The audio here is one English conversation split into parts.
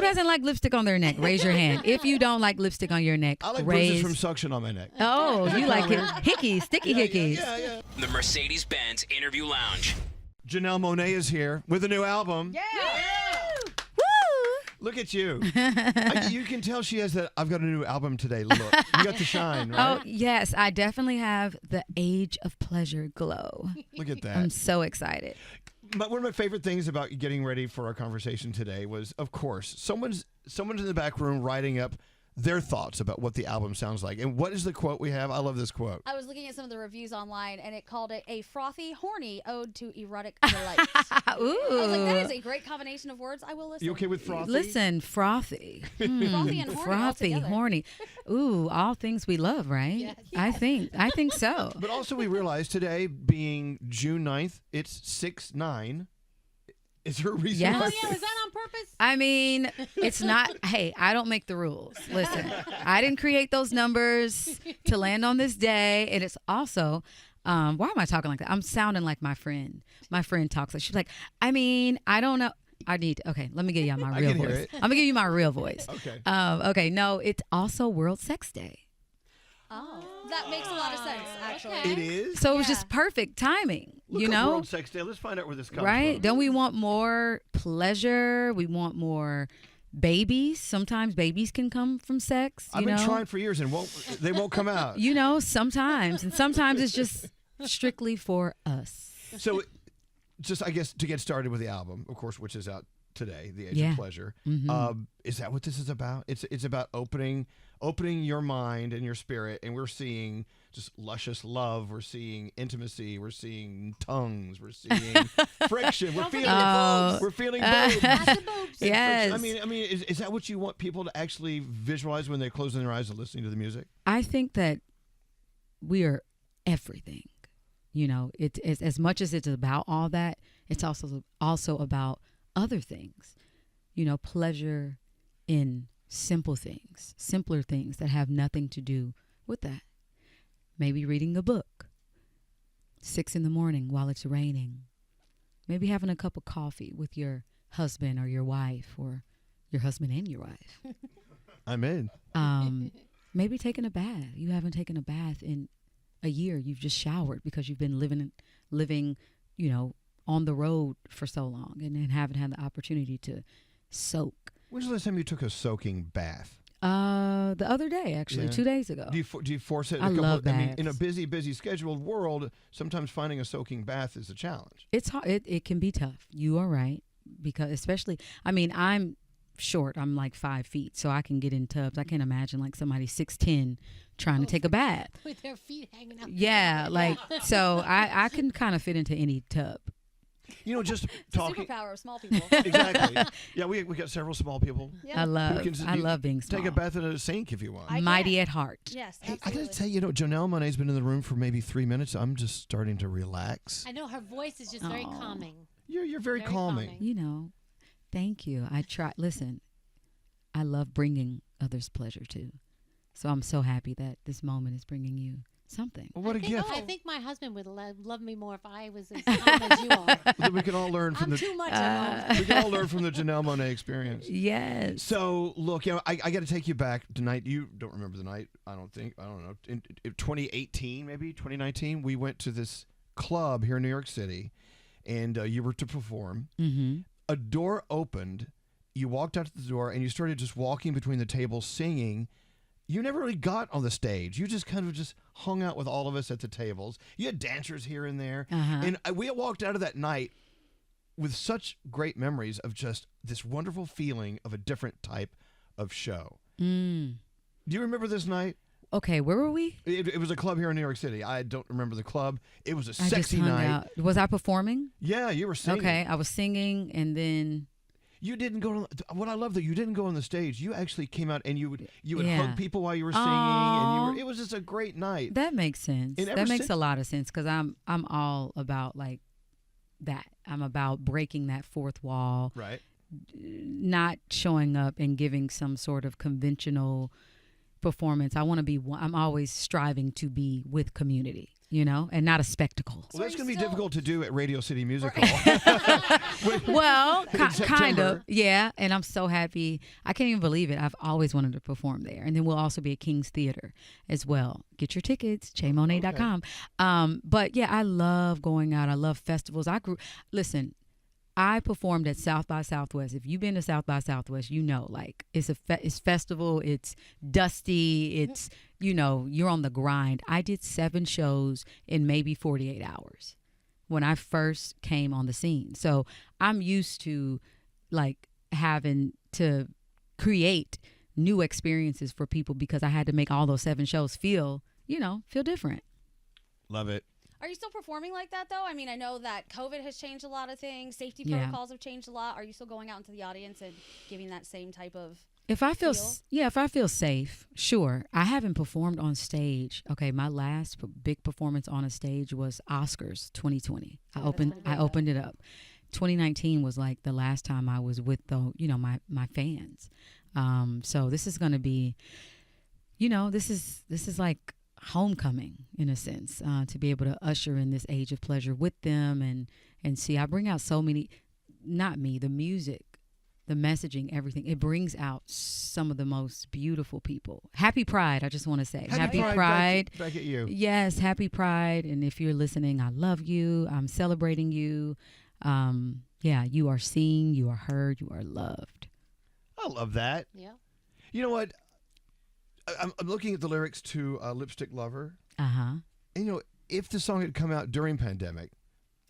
doesn't like lipstick on their neck? Raise your hand. If you don't like lipstick on your neck, I like raise. bruises from suction on my neck. Oh, you like it. Hickeys, sticky hickeys. Yeah. The Mercedes-Benz Interview Lounge. Janelle Monáe is here with a new album. Yeah. Look at you. You can tell she has that I've got a new album today look. You got the shine, right? Oh, yes. I definitely have the age of pleasure glow. Look at that. I'm so excited. One of my favorite things about getting ready for our conversation today was, of course, someone's in the back room writing up their thoughts about what the album sounds like. And what is the quote we have? I love this quote. I was looking at some of the reviews online, and it called it a frothy, horny ode to erotic delight. Ooh. I was like, that is a great combination of words. I will listen. You okay with frothy? Listen, frothy. Frothy and horny Frothy, altogether. horny. Ooh, all things we love, right? Yes. I think so. But also we realize today being June 9th, it's 6/9. Is there a reason Yes. why? Oh, yeah, was that on purpose? I mean, it's not, hey, I don't make the rules. Listen, I didn't create those numbers to land on this day. And it's also, why am I talking like that? I'm sounding like my friend. My friend talks like, she's like, I mean, I don't know. Okay, let me give y'all my I real can hear voice. it. I'm going to give you my real voice. Okay. Okay, no, it's also World Sex Day. Oh, that makes a lot of sense, actually. Okay. It is? So it was just perfect timing, Look you up know? World Sex Day. Let's find out where this comes Right? from. Don't we want more pleasure? We want more babies. Sometimes babies can come from sex. I've You been know? trying for years and they won't come out. You know, sometimes. And sometimes it's just strictly for us. So, just I guess to get started with the album, of course, which is out today, The Age Yeah. of Pleasure. Mhm. Is that what this is about? It's about opening your mind and your spirit, and we're seeing just luscious love. We're seeing intimacy. We're seeing tongues. We're seeing friction. We're feeling boobs. We're feeling boobs. Lots of boobs. And Yes. friction. I mean, is that what you want people to actually visualize when they're closing their eyes and listening to the music? I think that we are everything. You know, it's as much as it's about all that, it's also about other things. You know, pleasure in simple things, simpler things that have nothing to do with that. Maybe reading a book, 6 a.m. while it's raining. Maybe having a cup of coffee with your husband or your wife, or your husband and your wife. I'm in. Maybe taking a bath. You haven't taken a bath in a year. You've just showered because you've been living, you know, on the road for so long, and then haven't had the opportunity to soak. When's the last time you took a soaking bath? The other day, actually, Yeah. 2 days ago. Do you force it? I love I mean, in a baths. busy scheduled world, sometimes finding a soaking bath is a challenge. It's hard. It can be tough. You are right, because especially, I mean, I'm short. I'm like 5 feet, so I can get in tubs. I can't imagine like somebody 6'10" trying to take a bath. With their feet hanging out. Yeah, like, so I can kind of fit into any tub. You know, just It's a talking. superpower of small people. Exactly. Yeah, we got several small people. Yeah. I love You being small. Take a bath in a sink if you want. I Mighty can. at heart. Yes, Hey, I absolutely. gotta tell you, Janelle Monáe's been in the room for maybe 3 minutes. I'm just starting to relax. I know her voice is just very Aw. calming. You're very Very calming. calming. You know, thank you. I try. Listen, I love bringing others pleasure too. So I'm so happy that this moment is bringing you something. Well, what a gift. I think my husband would love me more if I was as calm as you are. Then we can all learn from I'm the too much alone. we can all learn from the Janelle Monáe experience. Yes. So, look, I got to take you back tonight. You don't remember the night, I don't think. I don't know. In 2018, maybe 2019, we went to this club here in New York City, and you were to perform. Mm-hmm. A door opened. You walked out to the door, and you started just walking between the tables singing. You never really got on the stage. You just kind of just hung out with all of us at the tables. You had dancers here and there. Uh-huh. And we walked out of that night with such great memories of just this wonderful feeling of a different type of show. Mm. Do you remember this night? Okay, where were we? It was a club here in New York City. I don't remember the club. It was a I just sexy hung night. out. Was I performing? Yeah, you were singing. Okay, I was singing, and then You didn't go. What I love that you didn't go on the stage. You actually came out and you would Yeah. hug people while you were singing, Aw. and it was just a great night. that makes sense. And ever That makes since- a lot of sense, because I'm all about like that. I'm about breaking that fourth wall, Right. not showing up and giving some sort of conventional performance. I want to be. I'm always striving to be with community. and not a spectacle. Well, that's are going to you be still- difficult to do at Radio City Music Hall. Well, kind September. of, yeah. And I'm so happy. I can't even believe it. I've always wanted to perform there. And then we'll also be at King's Theater as well. Get your tickets, jmonae.com. But yeah, I love going out. I love festivals. Listen, I performed at South by Southwest. If you've been to South by Southwest, like it's it's festival. It's dusty. It's you're on the grind. I did 7 shows in maybe 48 hours when I first came on the scene. So I'm used to like having to create new experiences for people because I had to make all those 7 shows feel different. Love it. Are you still performing like that, though? I mean, I know that COVID has changed a lot of things. Safety Yeah. protocols have changed a lot. Are you still going out into the audience and giving that same type of If I feel feel? if I feel safe, sure. I haven't performed on stage. Okay, my last big performance on a stage was Oscars 2020. I opened it up. 2019 was like the last time I was with my fans. So this is going to be this is like homecoming in a sense, to be able to usher in this age of pleasure with them and see. I bring out so many, not me, the music, the messaging, everything. It brings out some of the most beautiful people. Happy Pride, I just want to say. Happy Pride. Back at you. Yes, Happy Pride. And if you're listening, I love you. I'm celebrating you. You are seen, you are heard, you are loved. I love that. Yeah. You know what? I'm looking at the lyrics to Lipstick Lover. Uh-huh. And, if the song had come out during pandemic,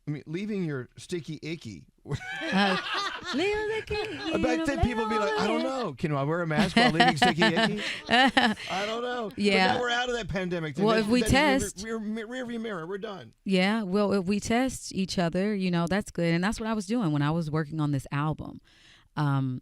I mean, leaving your sticky icky. Back then, people would be like, I don't know. Can I wear a mask while leaving sticky icky? I don't know. Yeah. But now we're out of that pandemic. Well, if we test. Rearview mirror. We're done. Yeah. Well, if we test each other, that's good. And that's what I was doing when I was working on this album and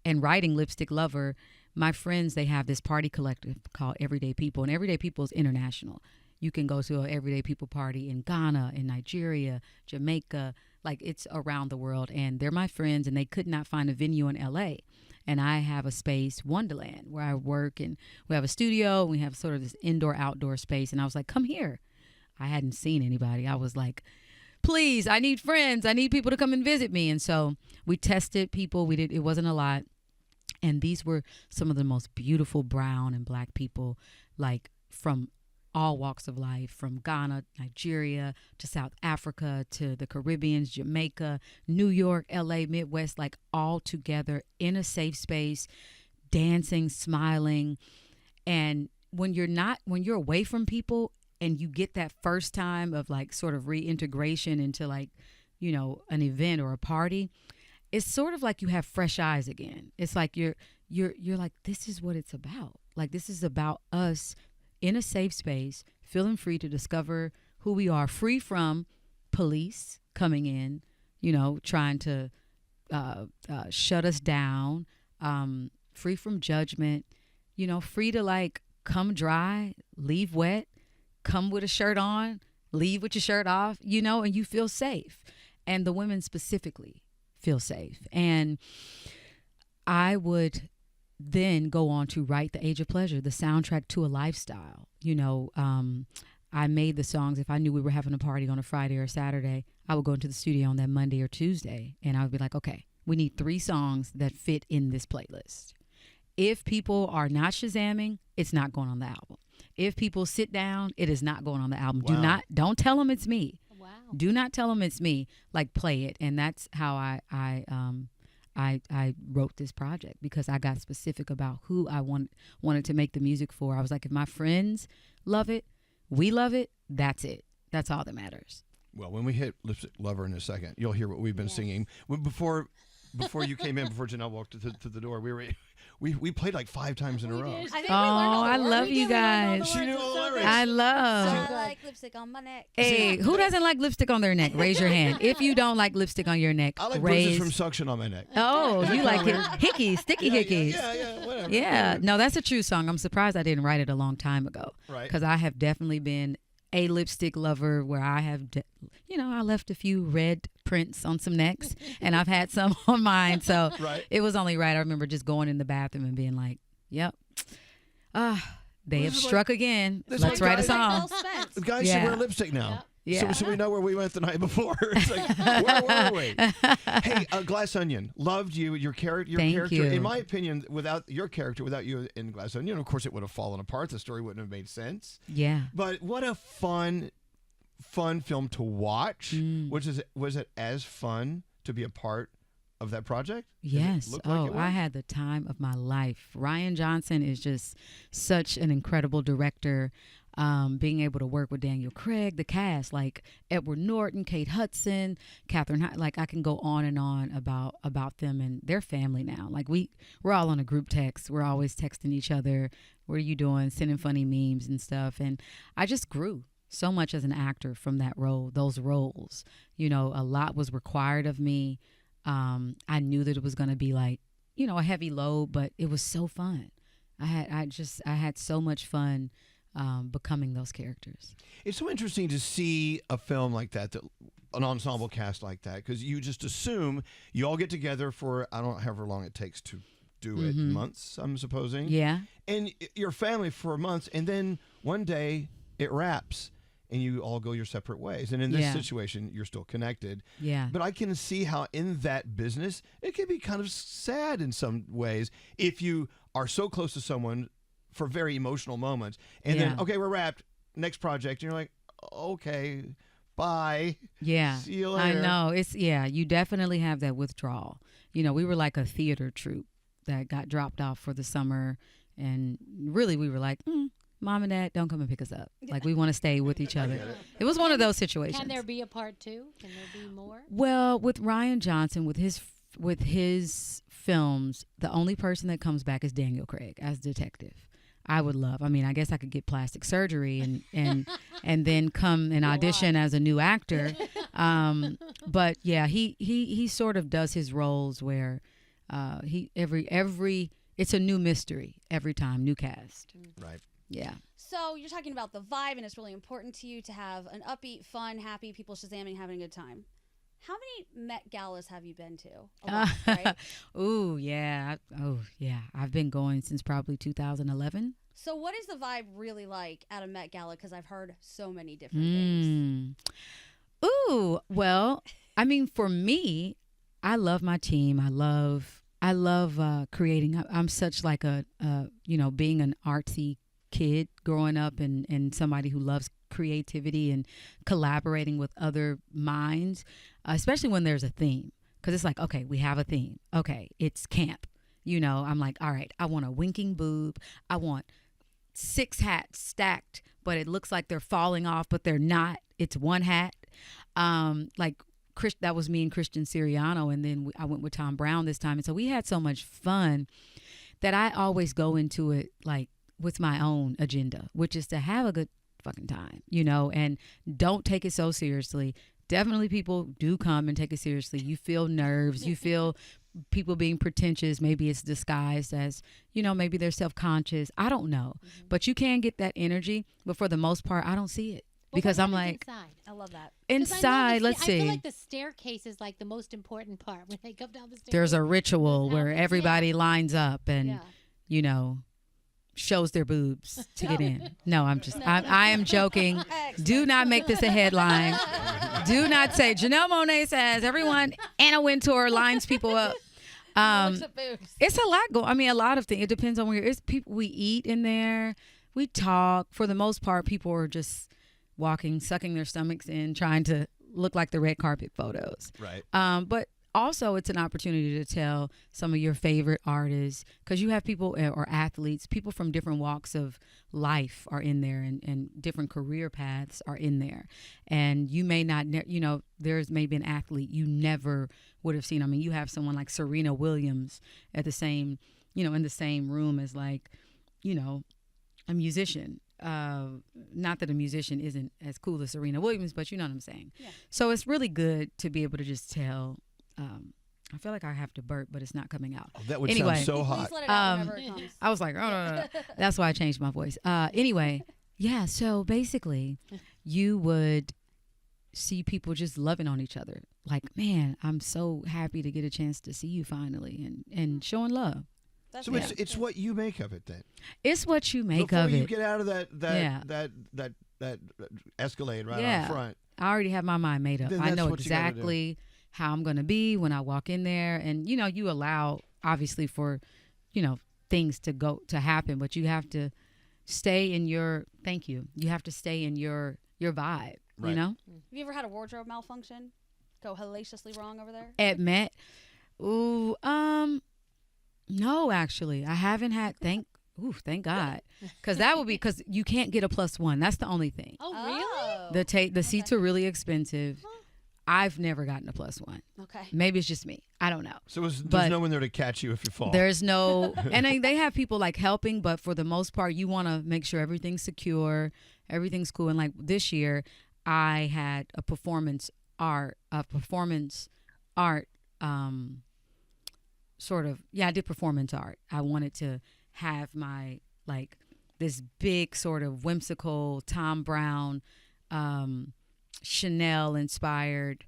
writing Lipstick Lover. My friends, they have this party collective called Everyday People. And Everyday People is international. You can go to an Everyday People party in Ghana, in Nigeria, Jamaica. Like, it's around the world. And they're my friends, and they could not find a venue in L.A. And I have a space, Wonderland, where I work. And we have a studio. And we have sort of this indoor-outdoor space. And I was like, come here. I hadn't seen anybody. I was like, please, I need friends. I need people to come and visit me. And so we tested people. It wasn't a lot. And these were some of the most beautiful brown and black people, like from all walks of life, from Ghana, Nigeria, to South Africa, to the Caribbean, Jamaica, New York, LA, Midwest, like all together in a safe space, dancing, smiling. And when you're away from people and you get that first time of like sort of reintegration into like, an event or a party, it's sort of like you have fresh eyes again. It's like you're like, this is what it's about. Like, this is about us in a safe space, feeling free to discover who we are, free from police coming in, trying to shut us down, free from judgment, free to like come dry, leave wet, come with a shirt on, leave with your shirt off, and you feel safe. And the women specifically feel safe. And I would then go on to write The Age of Pleasure, the soundtrack to a lifestyle. I made the songs. If I knew we were having a party on a Friday or Saturday, I would go into the studio on that Monday or Tuesday, and I would be like, okay, we need 3 songs that fit in this playlist. If people are not Shazamming, it's not going on the album. If people sit down, it is not going on the album. Wow. Don't tell them it's me. Wow. Do not tell them it's me. Like, play it. And that's how I wrote this project, because I got specific about who I wanted to make the music for. I was like, if my friends love it, we love it, that's it. That's all that matters. Well, when we hit Lipstick Lover in a second, you'll hear what we've been singing. Before you came in, before Janelle walked to the door, we played like 5 times in a row. I think we learned Oh, all the I words. love We you did learn all the guys. She words. knew It's all the so lyrics. good. I love. I like lipstick on my neck. Hey, who doesn't like lipstick on their neck? Raise your hand. If you don't like lipstick on your neck, I like raise. bruises from suction on my neck. Oh, you like it. Hickeys, sticky hickeys. Yeah, whatever. Yeah, no, that's a true song. I'm surprised I didn't write it a long time ago. Right. Because I have definitely been a lipstick lover, where I have, I left a few red prints on some necks, and I've had some on mine. So Right. it was only right. I remember just going in the bathroom and being like, yep. They have struck again. this Let's one write a guy- song. Well spent. guys should wear lipstick now. Yeah. So we know where we went the night before. It's like, where were we? Hey, Glass Onion, loved you. Your character. Thank you. In my opinion, without your character, without you in Glass Onion, of course, it would have fallen apart. The story wouldn't have made sense. Yeah. But what a fun film to watch. Was it as fun to be a part of that project? Yes. I had the time of my life. Rian Johnson is just such an incredible director. Being able to work with Daniel Craig, the cast, like Edward Norton, Kate Hudson, Catherine, like I can go on and on about them and their family now. Like we're all on a group text. We're always texting each other. What are you doing? Sending funny memes and stuff. And I just grew so much as an actor from those roles. You know, a lot was required of me. I knew that it was going to be like, you know, a heavy load, but it was so fun. I had so much fun becoming those characters. It's so interesting to see a film like that, an ensemble cast like that, because you just assume you all get together for, I don't know, however long it takes to do it, months, I'm supposing. Yeah. And your family for months, and then one day it wraps and you all go your separate ways. And in this situation, you're still connected. Yeah. But I can see how in that business, it can be kind of sad in some ways if you are so close to someone for very emotional moments. And then, okay, we're wrapped. Next project. And you're like, okay, bye. Yeah. See you later. I know. You definitely have that withdrawal. You know, we were like a theater troupe that got dropped off for the summer. And really, we were like, Mom and Dad, don't come and pick us up. Like, we want to stay with each other. It was one of those situations. Can there be a part 2? Can there be more? Well, with Rian Johnson, with his films, the only person that comes back is Daniel Craig as detective. I would love. I mean, I guess I could get plastic surgery and then come and audition as a new actor. But yeah, he sort of does his roles where every it's a new mystery every time, new cast. Right. Yeah. So you're talking about the vibe, and it's really important to you to have an upbeat, fun, happy, people shazamming, having a good time. How many Met Galas have you been to? A lot, right? Oh, yeah. I've been going since probably 2011. So what is the vibe really like at a Met Gala? Because I've heard so many different things. Ooh, well, I mean, for me, I love my team. I love creating. I'm such like being an artsy kid growing up and somebody who loves creativity and collaborating with other minds, especially when there's a theme. Because it's like, okay, we have a theme. Okay, it's camp. You know, I'm like, all right, I want a winking boob. I want 6 hats stacked, but it looks like they're falling off, but they're not. It's one hat. That was me and Christian Siriano, and then I went with Tom Brown this time. And so we had so much fun that I always go into it like with my own agenda, which is to have a good fucking time, you know, and don't take it so seriously. Definitely people do come and take it seriously. You feel nerves. You feel people being pretentious. Maybe it's disguised as, you know, maybe they're self-conscious. I don't know. But you can get that energy. But for the most part, I don't see it. Because I'm like, inside? I love that. Inside, let's see. I feel like the staircase is like the most important part when they come down the stairs. There's a ritual where everybody lines up and, you know, shows their boobs to get in. No, I am joking. Do not make this a headline. Do not say Janelle Monáe says everyone Anna Wintour lines people up. It's a lot going. I mean, a lot of things. It depends on where it's people. We eat in there. We talk. For the most part, people are just walking, sucking their stomachs in, trying to look like the red carpet photos. Right. But also, it's an opportunity to tell some of your favorite artists, because you have people or athletes, people from different walks of life are in there, and different career paths are in there. And you may not, there's maybe an athlete you never would have seen. I mean, you have someone like Serena Williams at the same, in the same room as like, a musician. Not that a musician isn't as cool as Serena Williams, but you know what I'm saying. Yeah. So it's really good to be able to just tell. I feel like I have to burp, but it's not coming out. Oh, that would sound so hot. Please let it out whenever it comes. I was like, oh, no. That's why I changed my voice. Anyway, yeah. So basically, you would see people just loving on each other. Like, man, I'm so happy to get a chance to see you finally, and showing love. So it's what you make of it then. It's what you make Before of you it. get out of that Escalade right Yeah. out front. I already have my mind made up. Then I that's know what you gotta do. exactly how I'm going to be when I walk in there. And, you allow, obviously, for, things to happen, but you have to stay in your, thank you. You have to stay in your vibe, Right. Have you ever had a wardrobe malfunction? Go hellaciously wrong over there? At Met, ooh, no, actually. I haven't had, thank God. Because you can't get a +1. That's the only thing. Oh, really? The seats are really expensive. I've never gotten a +1. Okay. Maybe it's just me. I don't know. So there's But no one there to catch you if you fall. There's no, and they have people like helping, but for the most part, you want to make sure everything's secure, everything's cool. And like this year, I had a performance art, sort of, I did performance art. I wanted to have my, like, this big sort of whimsical Tom Brown, Chanel inspired,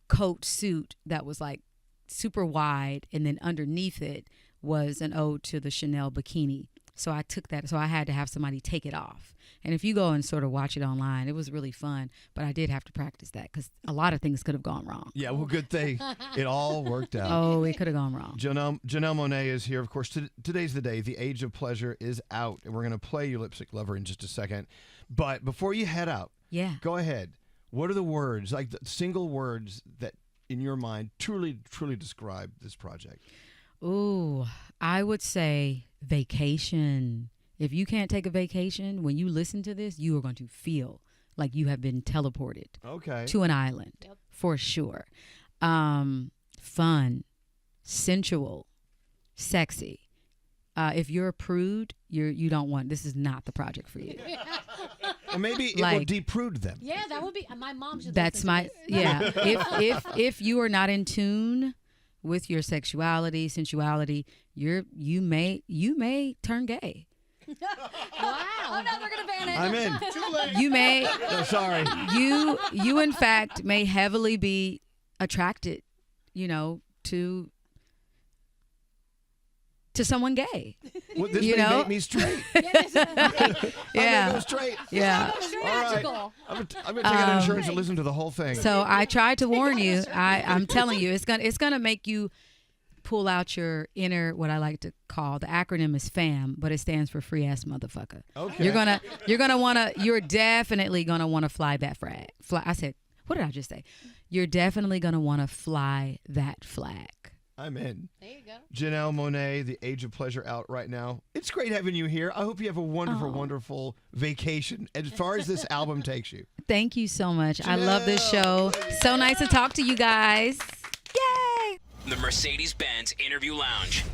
coat suit that was like super wide, and then underneath it was an ode to the Chanel bikini. So I took that. So I had to have somebody take it off. And if you go and sort of watch it online, it was really fun. But I did have to practice that because a lot of things could have gone wrong. Yeah, well, good thing it all worked out. Oh, it could have gone wrong. Janelle Monáe is here. Of course, today's the day. The Age of Pleasure is out, and we're going to play You Lipstick Lover in just a second. But before you head out, go ahead. What are the words, like the single words that in your mind truly, truly describe this project? Ooh, I would say vacation. If you can't take a vacation, when you listen to this, you are going to feel like you have been teleported to an island for sure. Fun, sensual, sexy. If you're a prude, you don't want, this is not the project for you. Or maybe it will de-prude them. Yeah, that would be, my mom should That's listen to this. If you are not in tune with your sexuality, sensuality, you may turn gay. Wow. Oh, no, they're going to ban it. I'm in. Too late. You may. Oh, sorry. You in fact may heavily be attracted, to someone gay. Well, this may make me straight. Yeah. I'm go straight. Yeah. All right. I'm going to take out insurance and listen to the whole thing. So I tried to warn you. I'm telling you, it's gonna make you pull out your inner, what I like to call, the acronym is FAM, but it stands for free ass motherfucker. Okay. You're definitely gonna want to fly that flag. I said, what did I just say? You're definitely gonna want to fly that flag. I'm in. There you go. Janelle Monáe, The Age of Pleasure, out right now. It's great having you here. I hope you have a wonderful, wonderful vacation as far as this album takes you. Thank you so much. I love this show. So nice to talk to you guys. Yay! The Mercedes-Benz Interview Lounge.